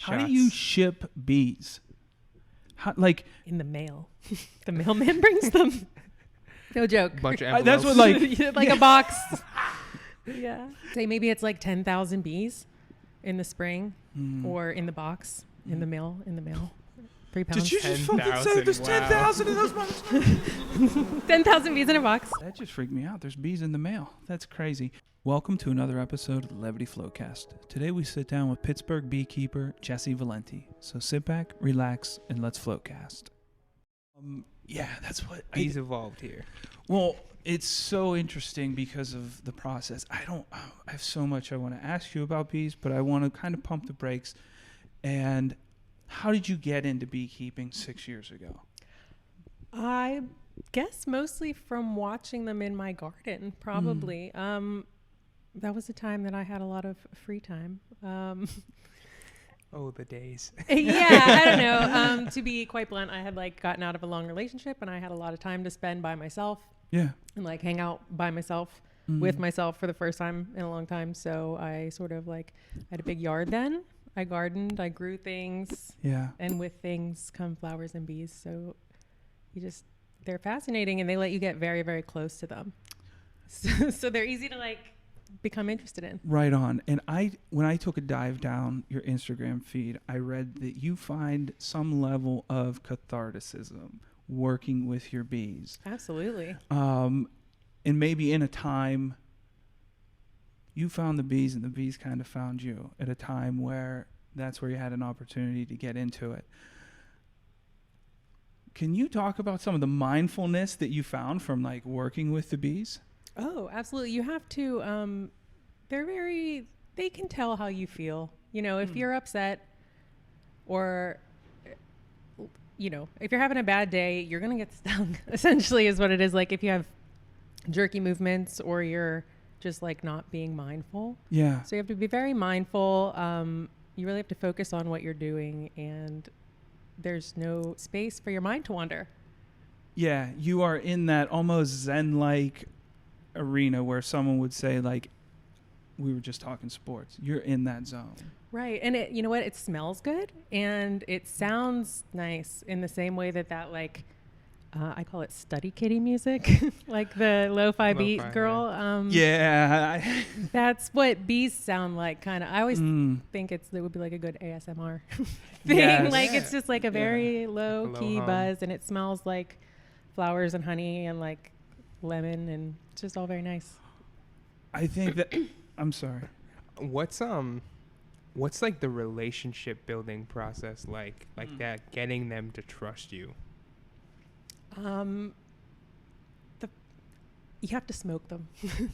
How do you ship bees? Like in the mail. The mailman brings them. No joke. Bunch of envelopes. That's what like a box. Yeah. Say maybe it's like 10,000 bees in the spring or in the box in the mail. 3 pounds. Did you just fucking say there's 10,000 in those motherfuckers? 10,000 bees in a box. That just freaked me out. There's bees in the mail. That's crazy. Welcome to another episode of Levity Floatcast. Today we sit down with Pittsburgh beekeeper Jesse Valenti. So sit back, relax, and let's floatcast. Yeah, that's what bees evolved here. Well, it's so interesting because of the process. I have so much I want to ask you about bees, but I want to kind of pump the brakes. And how did you get into beekeeping 6 years ago? I guess mostly from watching them in my garden, probably. That was a time that I had a lot of free time. Oh, the days. Yeah, I don't know. To be quite blunt, I had gotten out of a long relationship and I had a lot of time to spend by myself. Yeah. And hang out by myself with myself for the first time in a long time. So I sort of I had a big yard then. I gardened, I grew things. Yeah. And with things come flowers and bees. So they're fascinating and they let you get very, very close to them. So they're easy to become interested in. Right on. And when I took a dive down your Instagram feed, I read that you find some level of catharticism working with your bees. Absolutely. And maybe in a time you found the bees and the bees kind of found you at a time where that's where you had an opportunity to get into it. Can you talk about some of the mindfulness that you found from working with the bees? Oh, absolutely. You have to, they can tell how you feel. If you're upset or, if you're having a bad day, you're going to get stung, essentially is what it is. If you have jerky movements or you're just not being mindful. Yeah. So you have to be very mindful. You really have to focus on what you're doing and there's no space for your mind to wander. Yeah. You are in that almost Zen-like arena where someone would say we were just talking sports. You're in that zone. Right. And you know what? It smells good and it sounds nice in the same way that I call it study kitty music, the lo-fi beat girl. Yeah. That's what bees sound like, kind of. I always think it would be a good ASMR thing. Yes. It's just a very low-key buzz and it smells like flowers and honey and lemon and it's just all very nice. I think that I'm sorry. What's the relationship building process like that, getting them to trust you? You have to smoke them.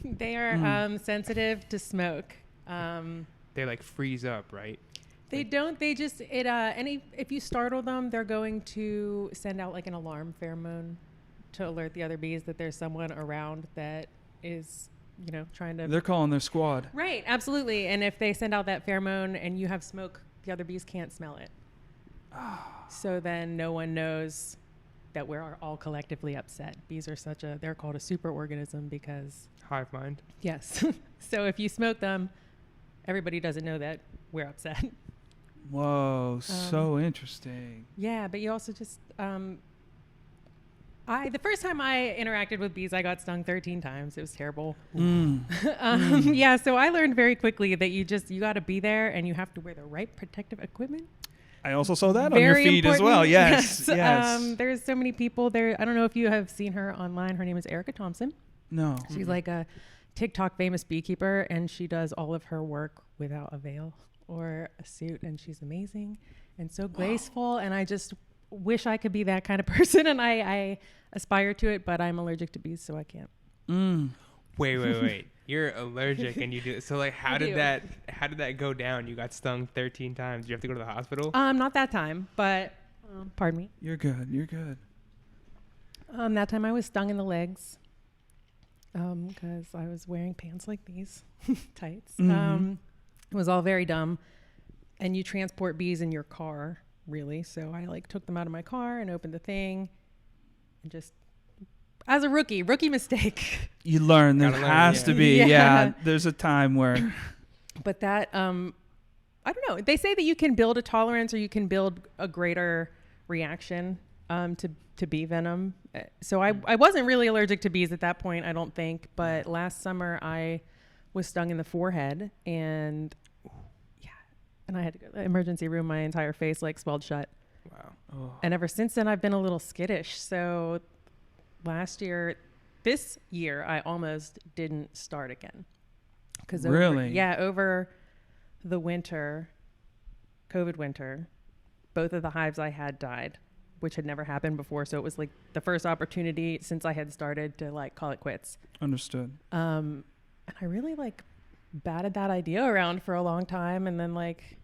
They are sensitive to smoke. They freeze up, right? They don't. They just if you startle them, they're going to send out an alarm pheromone to alert the other bees that there's someone around that is, trying to... They're calling their squad. Right, absolutely. And if they send out that pheromone and you have smoke, the other bees can't smell it. So then no one knows that we're all collectively upset. Bees are they're called a superorganism because... Hive mind. Yes. So if you smoke them, everybody doesn't know that we're upset. Whoa, so interesting. Yeah, but you also just... the first time I interacted with bees, I got stung 13 times. It was terrible. Yeah, so I learned very quickly that you got to be there and you have to wear the right protective equipment. I also saw that on your feed as well. Yes. There's so many people there. I don't know if you have seen her online. Her name is Thompson. No. She's a TikTok famous beekeeper and she does all of her work without a veil or a suit and she's amazing and so graceful. And I just wish I could be that kind of person and I aspire to it, but I'm allergic to bees, so I can't. Wait. You're allergic and you do it. So how did that go down? You got stung 13 times. Did you have to go to the hospital? Not that time, but pardon me. You're good. That time I was stung in the legs because I was wearing pants like these, tights. It was all very dumb. And you transport bees in your car, really. So I took them out of my car and opened the thing and just, as a rookie mistake. You learn there has to be, yeah. There's a time where. But that, I don't know. They say that you can build a tolerance or you can build a greater reaction to bee venom. So I wasn't really allergic to bees at that point, I don't think. But last summer I was stung in the forehead, and I had to go to the emergency room. My entire face like swelled shut. Wow. Oh. And ever since then I've been a little skittish. So this year I almost didn't start again. Really? Over the winter, COVID winter, both of the hives I had died, which had never happened before. So it was like the first opportunity since I had started to like call it quits. Understood. And I really like batted that idea around for a long time. And then like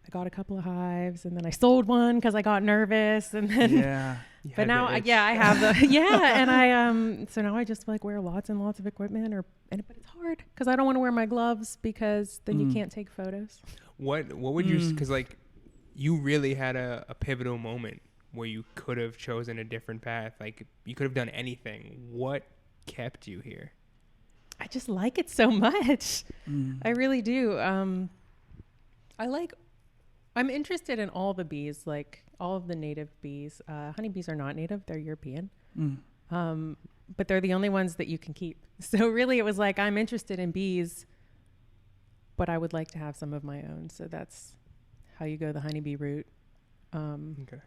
I got a couple of hives, and then I sold one because I got nervous. And then but now I have and so now I just like wear lots and lots of equipment but it's hard because I don't want to wear my gloves because then you can't take photos. What would you, because like you really had a pivotal moment where you could have chosen a different path. Like you could have done anything. What kept you here? I just like it so much. I really do. I'm interested in all the bees, like all of the native bees. Honeybees are not native, they're European. But they're the only ones that you can keep. So really it was like, I'm interested in bees, but I would like to have some of my own. So that's how you go the honeybee route. Okay.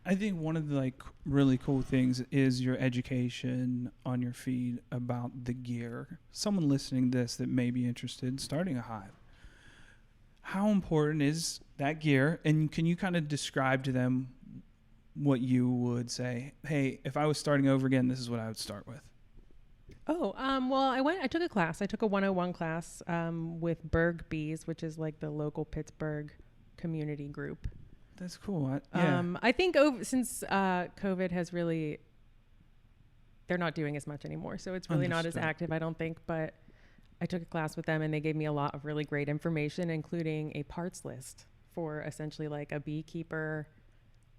I think one of the like really cool things is your education on your feed about the gear. Someone listening to this that may be interested in starting a hive. How important is that gear? And can you kind of describe to them what you would say, hey, if I was starting over again, this is what I would start with? Well, I took a class. I took a 101 class with Berg Bees, which is like the local Pittsburgh community group. That's cool. I think since COVID has really, they're not doing as much anymore. So it's really not as active, I don't think. But I took a class with them and they gave me a lot of really great information, including a parts list for essentially like a beekeeper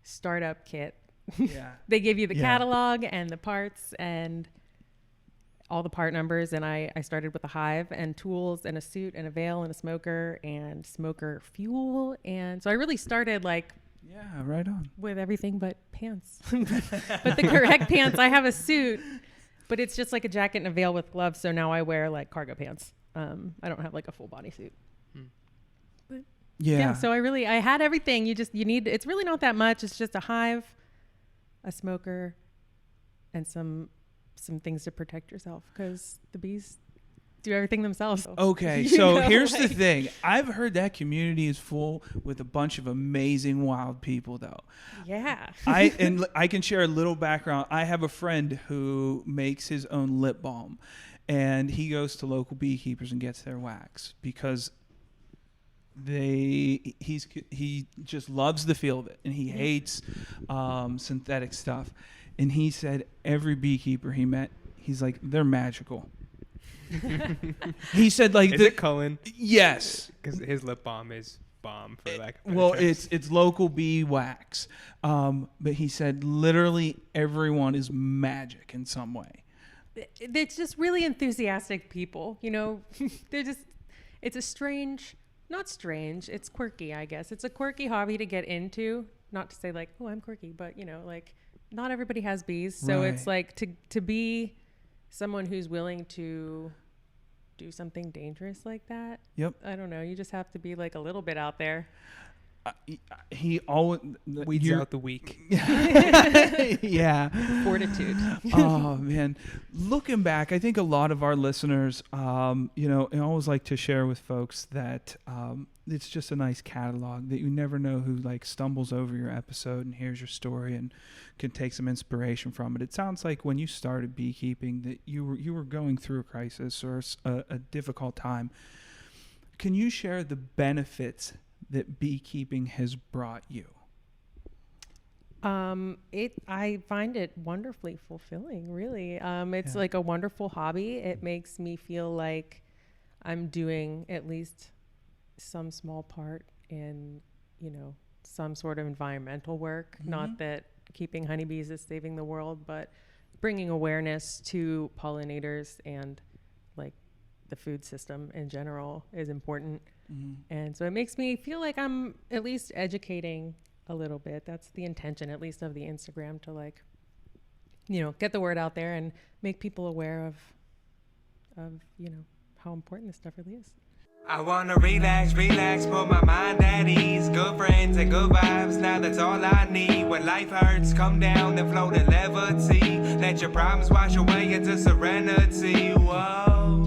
startup kit. Yeah. They give you the catalog and the parts and all the part numbers. And I started with a hive and tools and a suit and a veil and a smoker and smoker fuel. And so I really started like, right on, with everything but pants, but the correct pants. I have a suit, but it's just like a jacket and a veil with gloves. So now I wear like cargo pants. I don't have like a full body suit. But so I had everything. You need, it's really not that much. It's just a hive, a smoker, and some things to protect yourself because the bees do everything themselves. Okay, so here's the thing. I've heard that community is full with a bunch of amazing wild people, though. Yeah. I can share a little background. I have a friend who makes his own lip balm, and he goes to local beekeepers and gets their wax because he just loves the feel of it, and he hates synthetic stuff. And he said every beekeeper he met, he's like, they're magical. He said like, is it Cullen? Yes, because his lip balm is bomb for like. Well, it's local bee wax, but he said literally everyone is magic in some way. It's just really enthusiastic people, you know. They're just, it's a strange, not strange, it's quirky, I guess. It's a quirky hobby to get into. Not to say like, oh, I'm quirky, but you know, like not everybody has bees, so it's like to be someone who's willing to do something dangerous like that. Yep. I don't know. You just have to be like a little bit out there. He always weeds out the weak. Yeah. Fortitude. Oh man, looking back, I think a lot of our listeners, I always like to share with folks that it's just a nice catalog that you never know who like stumbles over your episode and hears your story and can take some inspiration from it. It sounds like when you started beekeeping that you were going through a crisis or a difficult time. Can you share the benefits that beekeeping has brought you? I find it wonderfully fulfilling, really. It's like a wonderful hobby. It makes me feel like I'm doing at least some small part in, some sort of environmental work. Mm-hmm. Not that keeping honeybees is saving the world, but bringing awareness to pollinators and like the food system in general is important. Mm-hmm. And so it makes me feel like I'm at least educating a little bit. That's the intention, at least, of the Instagram, to like, you know, get the word out there and make people aware of you know, how important this stuff really is. I wanna relax, put my mind at ease. Good friends and good vibes, now that's all I need. When life hurts, come down and float in levity. Let your problems wash away into serenity. Whoa.